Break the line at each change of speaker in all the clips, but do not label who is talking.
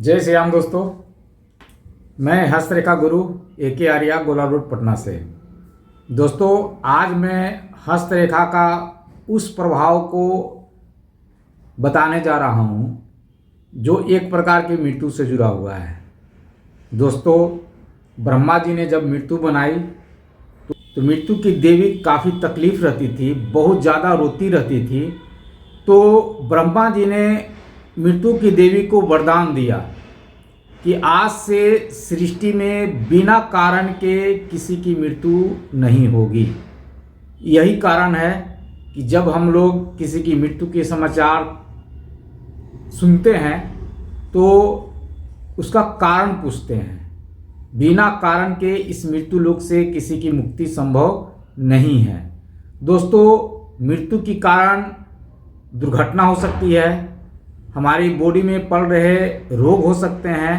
जय श्री राम दोस्तों। मैं हस्तरेखा गुरु AK आर्या गोला रोड पटना से। दोस्तों आज मैं हस्तरेखा का उस प्रभाव को बताने जा रहा हूँ जो एक प्रकार की मृत्यु से जुड़ा हुआ है। दोस्तों ब्रह्मा जी ने जब मृत्यु बनाई तो मृत्यु की देवी काफ़ी तकलीफ़ रहती थी, बहुत ज़्यादा रोती रहती थी। तो ब्रह्मा जी ने मृत्यु की देवी को वरदान दिया कि आज से सृष्टि में बिना कारण के किसी की मृत्यु नहीं होगी। यही कारण है कि जब हम लोग किसी की मृत्यु के समाचार सुनते हैं तो उसका कारण पूछते हैं। बिना कारण के इस मृत्यु लोक से किसी की मुक्ति संभव नहीं है। दोस्तों मृत्यु के कारण दुर्घटना हो सकती है, हमारी बॉडी में पड़ रहे रोग हो सकते हैं,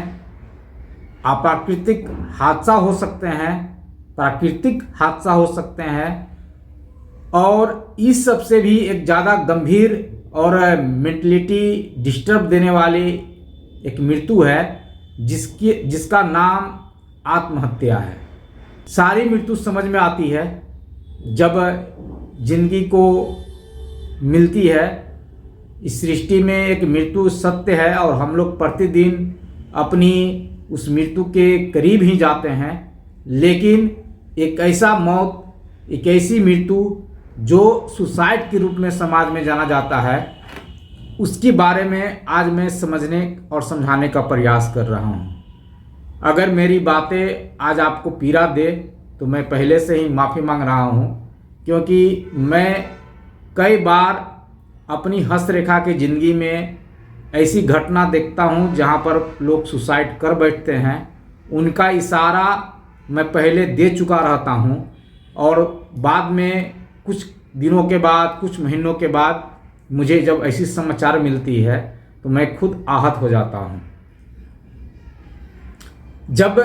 अप्राकृतिक हादसा हो सकते हैं, प्राकृतिक हादसा हो सकते हैं, और इस सब से भी एक ज़्यादा गंभीर और मेंटलिटी डिस्टर्ब देने वाली एक मृत्यु है जिसका नाम आत्महत्या है। सारी मृत्यु समझ में आती है जब जिंदगी को मिलती है। इस सृष्टि में एक मृत्यु सत्य है और हम लोग प्रतिदिन अपनी उस मृत्यु के करीब ही जाते हैं। लेकिन एक ऐसा मौत, एक ऐसी मृत्यु जो सुसाइड के रूप में समाज में जाना जाता है, उसके बारे में आज मैं समझने और समझाने का प्रयास कर रहा हूँ। अगर मेरी बातें आज आपको पीड़ा दे तो मैं पहले से ही माफ़ी मांग रहा हूँ, क्योंकि मैं कई बार अपनी हस्तरेखा की ज़िंदगी में ऐसी घटना देखता हूँ जहाँ पर लोग सुसाइड कर बैठते हैं। उनका इशारा मैं पहले दे चुका रहता हूँ और बाद में कुछ दिनों के बाद, कुछ महीनों के बाद मुझे जब ऐसी समाचार मिलती है तो मैं खुद आहत हो जाता हूँ। जब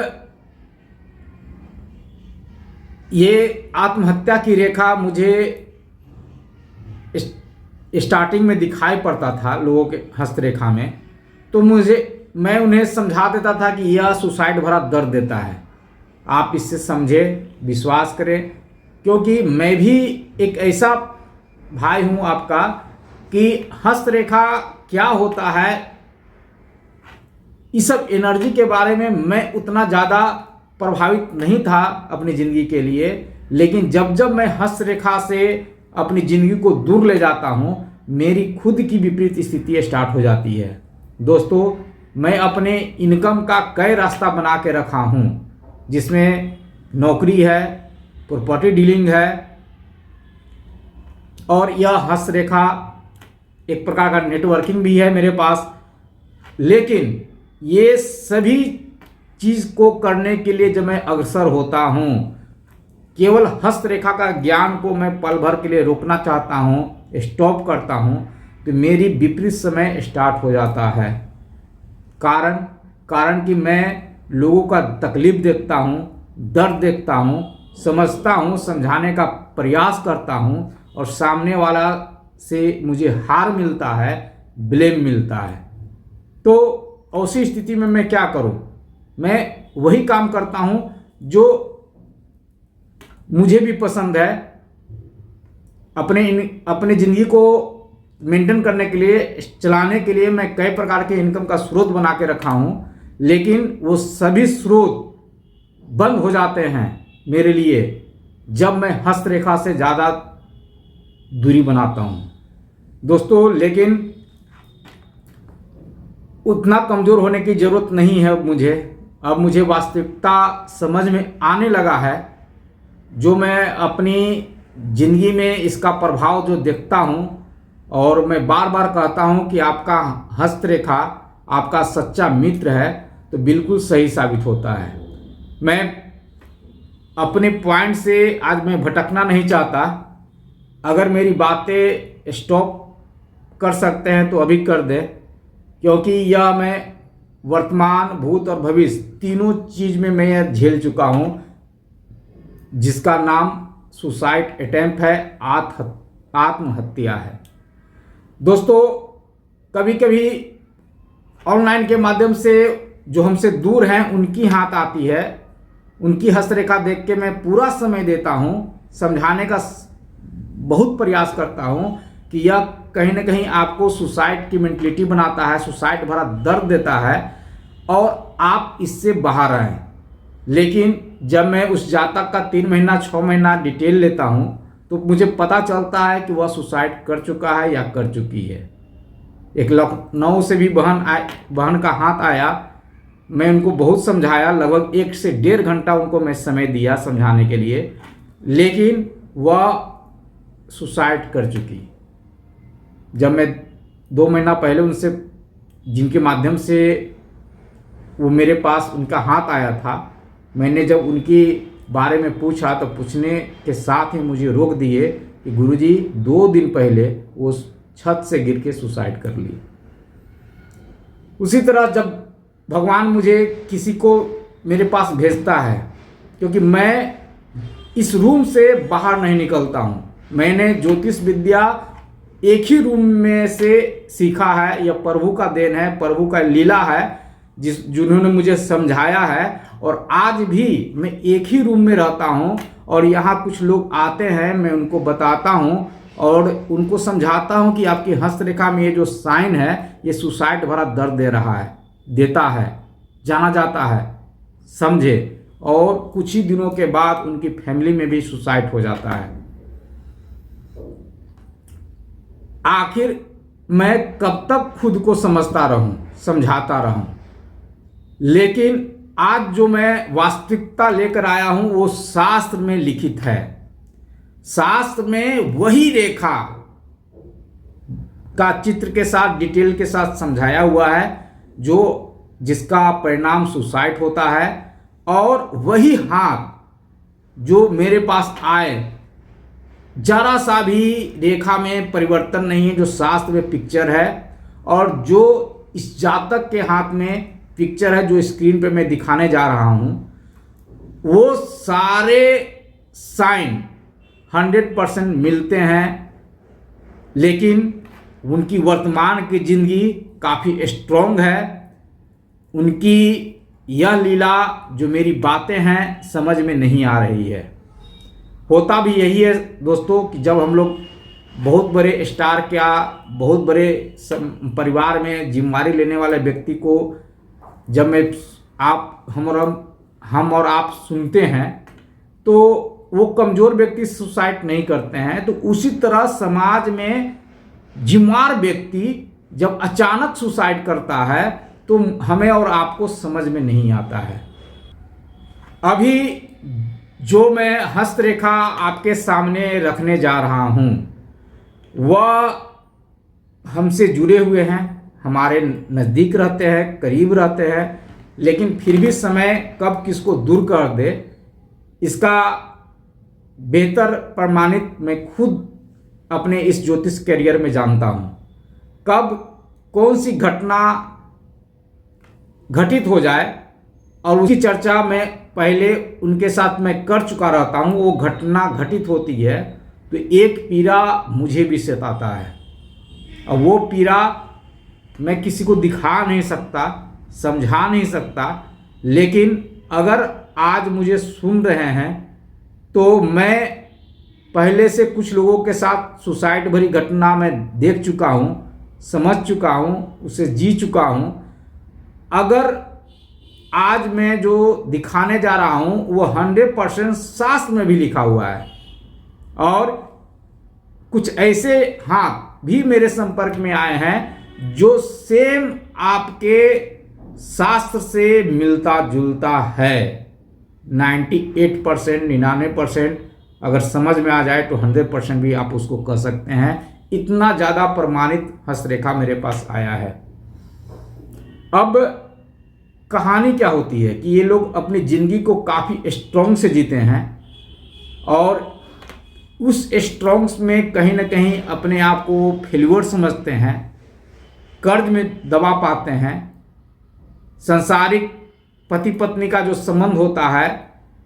ये आत्महत्या की रेखा मुझे स्टार्टिंग में दिखाई पड़ता था लोगों के हस्तरेखा में, तो मैं उन्हें समझा देता था कि यह सुसाइड भरा दर्द देता है, आप इससे समझे, विश्वास करें। क्योंकि मैं भी एक ऐसा भाई हूँ आपका कि हस्तरेखा क्या होता है, इस सब एनर्जी के बारे में मैं उतना ज़्यादा प्रभावित नहीं था अपनी ज़िंदगी के लिए। लेकिन जब मैं हस्तरेखा से अपनी ज़िंदगी को दूर ले जाता हूँ, मेरी खुद की विपरीत स्थिति स्टार्ट हो जाती है। दोस्तों मैं अपने इनकम का कई रास्ता बना के रखा हूँ, जिसमें नौकरी है, प्रॉपर्टी डीलिंग है, और यह हस्तरेखा एक प्रकार का नेटवर्किंग भी है मेरे पास। लेकिन ये सभी चीज़ को करने के लिए जब मैं अग्रसर होता हूँ, केवल हस्तरेखा का ज्ञान को मैं पल भर के लिए रोकना चाहता हूँ, स्टॉप करता हूँ, तो मेरी विपरीत समय स्टार्ट हो जाता है। कारण कि मैं लोगों का तकलीफ देखता हूँ, दर्द देखता हूँ, समझता हूँ, समझाने का प्रयास करता हूँ, और सामने वाला से मुझे हार मिलता है, ब्लेम मिलता है। तो ऐसी स्थिति में मैं क्या करूँ? मैं वही काम करता हूँ जो मुझे भी पसंद है। अपने ज़िंदगी को मेंटेन करने के लिए, चलाने के लिए मैं कई प्रकार के इनकम का स्रोत बना के रखा हूँ, लेकिन वो सभी स्रोत बंद हो जाते हैं मेरे लिए जब मैं हस्तरेखा से ज़्यादा दूरी बनाता हूँ। दोस्तों लेकिन उतना कमज़ोर होने की ज़रूरत नहीं है मुझे। अब मुझे वास्तविकता समझ में आने लगा है। जो मैं अपनी ज़िंदगी में इसका प्रभाव जो देखता हूँ, और मैं बार बार कहता हूँ कि आपका हस्तरेखा आपका सच्चा मित्र है, तो बिल्कुल सही साबित होता है। मैं अपने पॉइंट से आज मैं भटकना नहीं चाहता। अगर मेरी बातें स्टॉप कर सकते हैं तो अभी कर दें, क्योंकि यह मैं वर्तमान, भूत और भविष्य तीनों चीज़ में मैं यह झेल चुका हूँ, जिसका नाम सुसाइड अटेम्प्ट है, आत्महत्या है। दोस्तों कभी कभी ऑनलाइन के माध्यम से जो हमसे दूर हैं उनकी हाथ आती है, उनकी हस्तरेखा देख के मैं पूरा समय देता हूँ, समझाने का बहुत प्रयास करता हूँ कि यह कहीं ना कहीं आपको सुसाइड की मेंटलिटी बनाता है, सुसाइड भरा दर्द देता है और आप इससे बाहर आएँ। लेकिन जब मैं उस जातक का 3 महीना 6 महीना डिटेल लेता हूँ तो मुझे पता चलता है कि वह सुसाइड कर चुका है या कर चुकी है। एक लखनऊ से भी बहन का हाथ आया, मैं उनको बहुत समझाया, लगभग 1 से 1.5 घंटा उनको मैं समय दिया समझाने के लिए, लेकिन वह सुसाइड कर चुकी। जब मैं 2 महीना पहले उनसे, जिनके माध्यम से वो मेरे पास उनका हाथ आया था, मैंने जब उनके बारे में पूछा तो पूछने के साथ ही मुझे रोक दिए कि गुरुजी 2 दिन पहले वो छत से गिर के सुसाइड कर ली। उसी तरह जब भगवान मुझे किसी को मेरे पास भेजता है, क्योंकि मैं इस रूम से बाहर नहीं निकलता हूँ, मैंने ज्योतिष विद्या एक ही रूम में से सीखा है, यह प्रभु का देन है, प्रभु का लीला है जिन्होंने मुझे समझाया है। और आज भी मैं एक ही रूम में रहता हूँ और यहाँ कुछ लोग आते हैं, मैं उनको बताता हूँ और उनको समझाता हूँ कि आपकी हस्तरेखा में ये जो साइन है ये सुसाइड भरा दर्द दे रहा है, देता है, जाना जाता है, समझे। और कुछ ही दिनों के बाद उनकी फैमिली में भी सुसाइड हो जाता है। आखिर मैं कब तक खुद को समझता रहूं, समझाता रहूं। लेकिन आज जो मैं वास्तविकता लेकर आया हूं वो शास्त्र में लिखित है। शास्त्र में वही रेखा का चित्र के साथ, डिटेल के साथ समझाया हुआ है जो जिसका परिणाम सुसाइड होता है। और वही हाथ जो मेरे पास आए, जरा सा भी रेखा में परिवर्तन नहीं है, जो शास्त्र में पिक्चर है और जो इस जातक के हाथ में पिक्चर है, जो स्क्रीन पे मैं दिखाने जा रहा हूं, वो सारे साइन 100% मिलते हैं। लेकिन उनकी वर्तमान की जिंदगी काफ़ी स्ट्रॉन्ग है। उनकी यह लीला जो मेरी बातें हैं समझ में नहीं आ रही है। होता भी यही है दोस्तों कि जब हम लोग बहुत बड़े स्टार क्या, बहुत बड़े परिवार में जिम्मेदारी लेने वाले व्यक्ति को जब हम और आप सुनते हैं तो वो कमज़ोर व्यक्ति सुसाइड नहीं करते हैं। तो उसी तरह समाज में जिम्मेदार व्यक्ति जब अचानक सुसाइड करता है तो हमें और आपको समझ में नहीं आता है। अभी जो मैं हस्तरेखा आपके सामने रखने जा रहा हूँ वह हमसे जुड़े हुए हैं, हमारे नज़दीक रहते हैं, करीब रहते हैं, लेकिन फिर भी समय कब किसको दूर कर दे इसका बेहतर प्रमाणित मैं खुद अपने इस ज्योतिष करियर में जानता हूँ। कब कौन सी घटना घटित हो जाए और उसकी चर्चा मैं पहले उनके साथ मैं कर चुका रहता हूँ। वो घटना घटित होती है तो एक पीड़ा मुझे भी सताता है और वो पीड़ा मैं किसी को दिखा नहीं सकता, समझा नहीं सकता। लेकिन अगर आज मुझे सुन रहे हैं तो मैं पहले से कुछ लोगों के साथ सुसाइड भरी घटना में देख चुका हूँ, समझ चुका हूँ, उसे जी चुका हूँ। अगर आज मैं जो दिखाने जा रहा हूँ वो 100% शास्त्र में भी लिखा हुआ है और कुछ ऐसे हाथ भी मेरे संपर्क में आए हैं जो सेम आपके शास्त्र से मिलता जुलता है। 98% 99% अगर समझ में आ जाए तो 100% भी आप उसको कह सकते हैं। इतना ज़्यादा प्रमाणित हस्तरेखा मेरे पास आया है। अब कहानी क्या होती है कि ये लोग अपनी ज़िंदगी को काफ़ी स्ट्रॉन्ग से जीते हैं और उस स्ट्रॉन्ग्स में कहीं ना कहीं अपने आप को फेल्योर समझते हैं, कर्ज में दबा पाते हैं, संसारिक पति पत्नी का जो संबंध होता है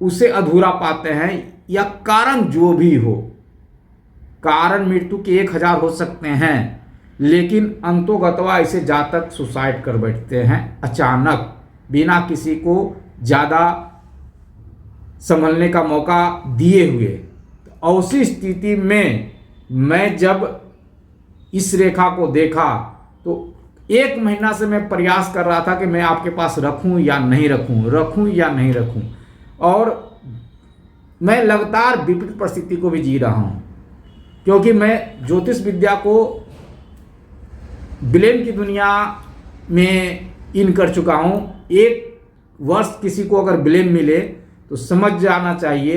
उसे अधूरा पाते हैं, या कारण जो भी हो, कारण मृत्यु के 1000 हो सकते हैं। लेकिन अंतोगत्वा ऐसे जातक सुसाइड कर बैठते हैं अचानक, बिना किसी को ज़्यादा संभलने का मौका दिए हुए। तो ऐसी स्थिति में मैं जब इस रेखा को देखा तो 1 महीना से मैं प्रयास कर रहा था कि मैं आपके पास रखूं या नहीं रखूं, रखूं या नहीं रखूं, और मैं लगातार विपरीत परिस्थिति को भी जी रहा हूं, क्योंकि मैं ज्योतिष विद्या को विलेन की दुनिया में इन कर चुका हूं। 1 वर्ष किसी को अगर विलेन मिले तो समझ जाना चाहिए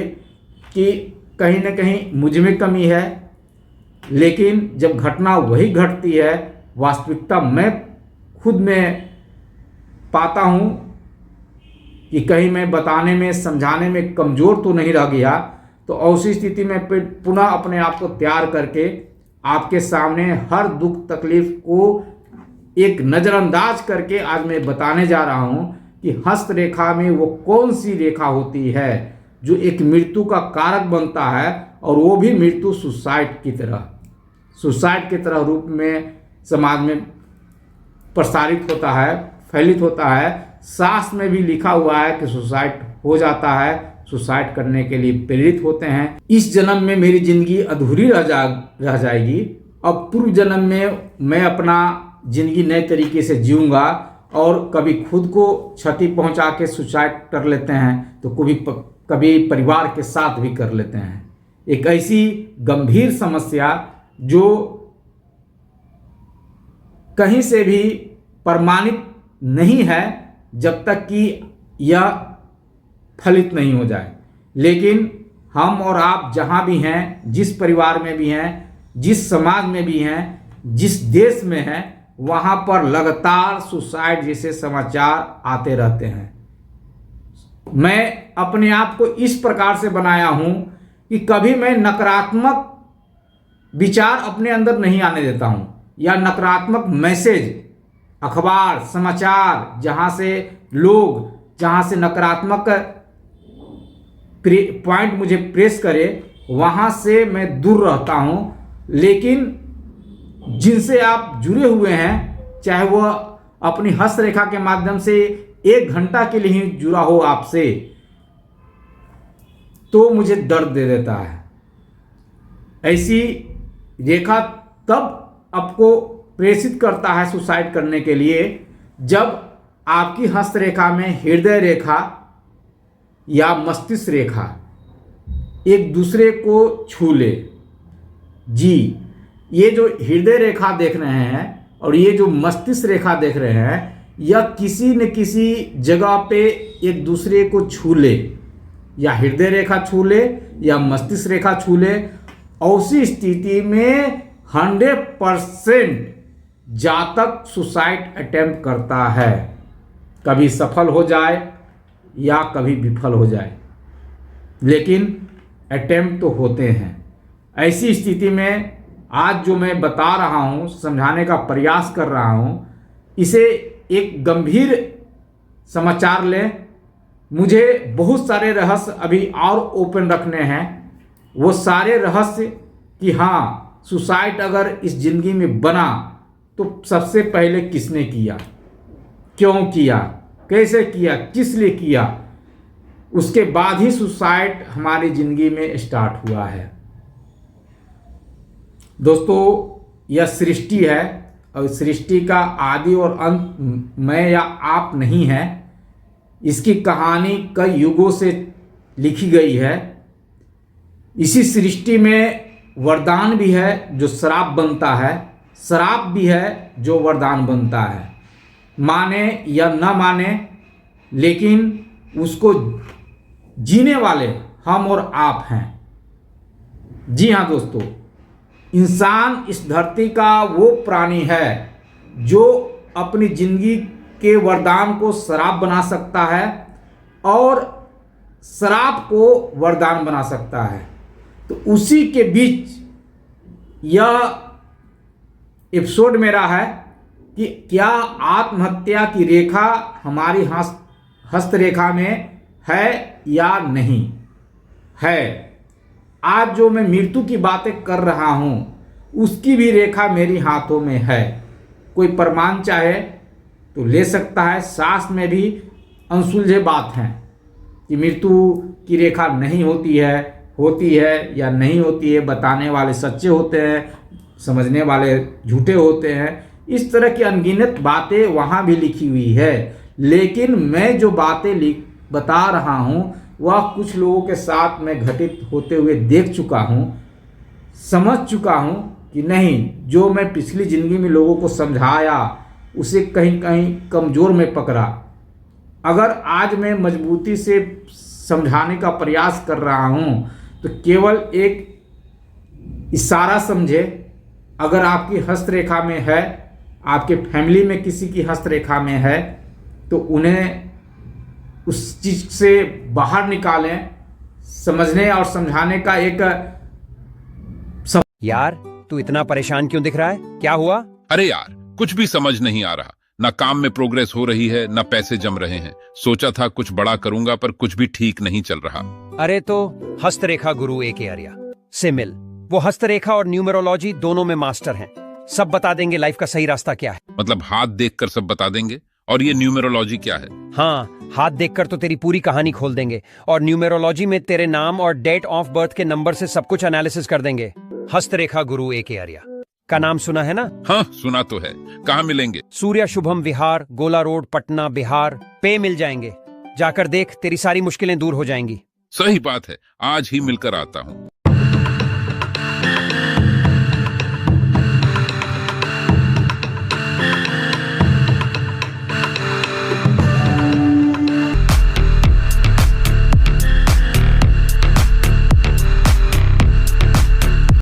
कि कहीं ना कहीं मुझ में कमी है, लेकिन जब घटना वही घटती है, वास्तविकता मैं खुद में पाता हूँ कि कहीं मैं बताने में समझाने में कमज़ोर तो नहीं रह गया। तो ऐसी स्थिति में पुनः अपने आप को तैयार करके आपके सामने हर दुख तकलीफ को एक नज़रअंदाज करके आज मैं बताने जा रहा हूँ कि हस्त रेखा में वो कौन सी रेखा होती है जो एक मृत्यु का कारक बनता है, और वो भी मृत्यु सुसाइड की तरह रूप में समाज में प्रसारित होता है, फैलित होता है। शास्त्र में भी लिखा हुआ है कि सुसाइड हो जाता है, सुसाइड करने के लिए प्रेरित होते हैं। इस जन्म में मेरी जिंदगी अधूरी रह जाएगी। अब पूर्व जन्म में मैं अपना जिंदगी नए तरीके से जीऊँगा, और कभी खुद को क्षति पहुंचा के सुसाइड कर लेते हैं, तो कभी परिवार के साथ भी कर लेते हैं। एक ऐसी गंभीर समस्या जो कहीं से भी प्रमाणित नहीं है जब तक कि यह फलित नहीं हो जाए। लेकिन हम और आप जहाँ भी हैं, जिस परिवार में भी हैं, जिस समाज में भी हैं, जिस देश में हैं, वहाँ पर लगातार सुसाइड जैसे समाचार आते रहते हैं। मैं अपने आप को इस प्रकार से बनाया हूँ कि कभी मैं नकारात्मक विचार अपने अंदर नहीं आने देता हूँ, या नकारात्मक मैसेज, अखबार, समाचार, जहाँ से नकारात्मक पॉइंट मुझे प्रेस करे, वहाँ से मैं दूर रहता हूँ। लेकिन जिनसे आप जुड़े हुए हैं, चाहे वह अपनी हस्त रेखा के माध्यम से 1 घंटा के लिए ही जुड़ा हो आपसे, तो मुझे दर्द दे देता है। ऐसी रेखा तब आपको प्रेषित करता है सुसाइड करने के लिए जब आपकी हस्त रेखा में हृदय रेखा या मस्तिष्क रेखा एक दूसरे को छू ले। जी, ये जो हृदय रेखा देख रहे हैं और ये जो मस्तिष्क रेखा देख रहे हैं, यह किसी न किसी जगह पे एक दूसरे को छू ले, या हृदय रेखा छू ले या मस्तिष्क रेखा छू ले। ऐसी स्थिति में 100% जातक सुसाइड अटेम्प्ट करता है, कभी सफल हो जाए या कभी विफल हो जाए, लेकिन अटेम्प्ट तो होते हैं। ऐसी स्थिति में आज जो मैं बता रहा हूँ, समझाने का प्रयास कर रहा हूँ, इसे एक गंभीर समाचार लें। मुझे बहुत सारे रहस्य अभी और ओपन रखने हैं। वो सारे रहस्य कि हाँ, सुसाइड अगर इस जिंदगी में बना तो सबसे पहले किसने किया, क्यों किया, कैसे किया, किस लिए किया, उसके बाद ही सुसाइड हमारी ज़िंदगी में स्टार्ट हुआ है। दोस्तों, यह सृष्टि है और सृष्टि का आदि और अंत मैं या आप नहीं है। इसकी कहानी कई युगों से लिखी गई है। इसी सृष्टि में वरदान भी है जो श्राप बनता है, श्राप भी है जो वरदान बनता है। माने या न माने, लेकिन उसको जीने वाले हम और आप हैं। जी हाँ दोस्तों, इंसान इस धरती का वो प्राणी है जो अपनी जिंदगी के वरदान को श्राप बना सकता है और श्राप को वरदान बना सकता है। तो उसी के बीच यह एपिसोड मेरा है कि क्या आत्महत्या की रेखा हमारी हस्त रेखा में है या नहीं है। आज जो मैं मृत्यु की बातें कर रहा हूँ, उसकी भी रेखा मेरी हाथों में है। कोई प्रमाण चाहे तो ले सकता है। शास्त्र में भी अनसुलझे बात हैं कि मृत्यु की रेखा नहीं होती है या नहीं होती है। बताने वाले सच्चे होते हैं, समझने वाले झूठे होते हैं। इस तरह की अनगिनत बातें वहाँ भी लिखी हुई है। लेकिन मैं जो बातें बता रहा हूँ वह कुछ लोगों के साथ में घटित होते हुए देख चुका हूँ, समझ चुका हूँ कि नहीं, जो मैं पिछली ज़िंदगी में लोगों को समझाया उसे कहीं कहीं कमज़ोर में पकड़ा। अगर आज मैं मजबूती से समझाने का प्रयास कर रहा हूँ तो केवल एक इशारा समझे। अगर आपकी हस्तरेखा में है, आपके फैमिली में किसी की हस्तरेखा में है, तो उन्हें उस चीज़ से बाहर निकालें। समझने और समझाने का एक
यार तू इतना परेशान क्यों दिख रहा है? क्या हुआ?
अरे यार, कुछ भी समझ नहीं आ रहा। ना काम में प्रोग्रेस हो रही है, ना पैसे जम रहे हैं। सोचा था कुछ बड़ा करूंगा, पर कुछ भी ठीक नहीं चल रहा।
अरे तो हस्तरेखा गुरु A.K. आर्या से मिल। वो हस्तरेखा और न्यूमेरोलॉजी दोनों में मास्टर हैं। सब बता देंगे लाइफ का सही रास्ता क्या है।
मतलब हाथ देखकर सब बता देंगे? और ये न्यूमेरोलॉजी क्या है?
हाँ, हाथ देखकर तो तेरी पूरी कहानी खोल देंगे, और न्यूमेरोलॉजी में तेरे नाम और डेट ऑफ बर्थ के नंबर से सब कुछ एनालिसिस कर देंगे। हस्तरेखा गुरु A.K. आर्या का नाम सुना है ना?
हाँ, सुना तो है। कहाँ मिलेंगे?
सूर्या शुभम विहार, गोला रोड, पटना बिहार पे मिल जाएंगे। जाकर देख, तेरी सारी मुश्किलें दूर हो जाएंगी।
सही बात है, आज ही मिलकर आता हूँ।